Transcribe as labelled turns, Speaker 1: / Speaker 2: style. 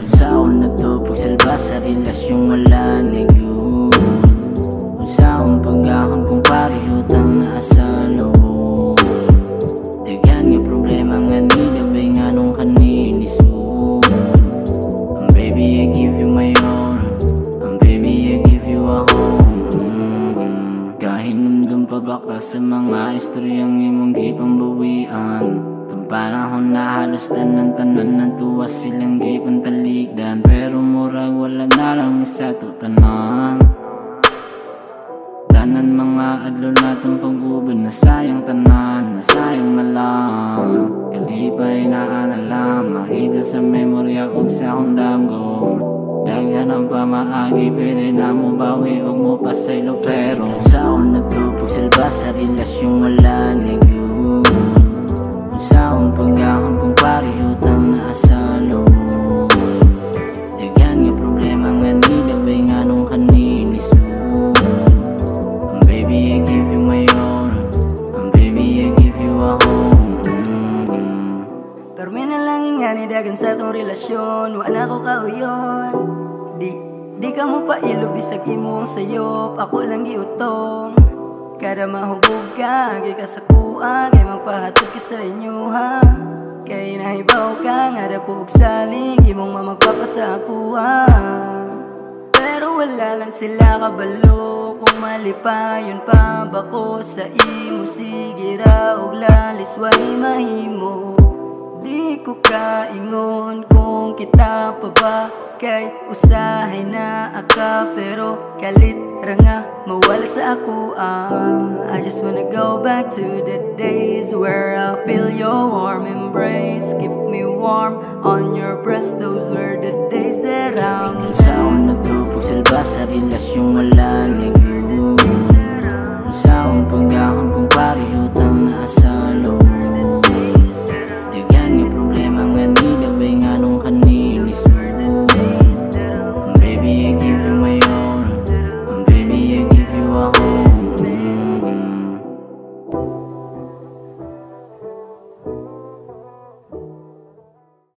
Speaker 1: Usaon na to pagsalba sa relasyong wala nagyud. Usaon pagahon kung parihutang na asalo. Daghan nga problema nga nilabay nga nung kanilisod. Baby, I give you my all. Baby, I give you a home. Kahinumdum pa ba ka sa mga istoryang imong gipambawian? Panahon na halos tanan ng tuwa silang gipantalikdan. Pero murag wala na lang isa to tanan. Tanan mga adlo natong pagubad na sayang tanan, na sayang na lang. Kalipay na analam, makita sa memorya og sa akong damgo. Daghan ang pamaagi, pwede na mo bawi og mo pasaylo. Pero usaon na to pagsalba sa relasyong wala nagyud. Usaon pagahon kung parihutang na asalo. Daghan nga problema nga nilabay nga nung kanilisod. Baby, I give you my all. Baby, I give you a home.
Speaker 2: Pero may nalangin nga ni dagan sa tong relasyon. Wala ko kauyon. Di ka mo pa ilubisag imo ang sayop. Ako lang giutong. Kada mahubog ka, kay kasakuan, kay magpahatod ka sa inyo ha. Kay nahibaw ka, nga dako og saling, imong mamagpapasa ako ha. Pero wala lang sila kabalo, kung malipayon pa ba ko sa imo. Sige ra og lalis, way mahimo. Di ko kaingon kung kita pa ba, kay usahay na aka. Pero kalit ra nga mawala sa ako I just wanna go back to the days where I feel your warm embrace. Keep me warm on your breast. Those were the days that I
Speaker 1: Usaon na to pagsalba sa relasyong wala nagyud.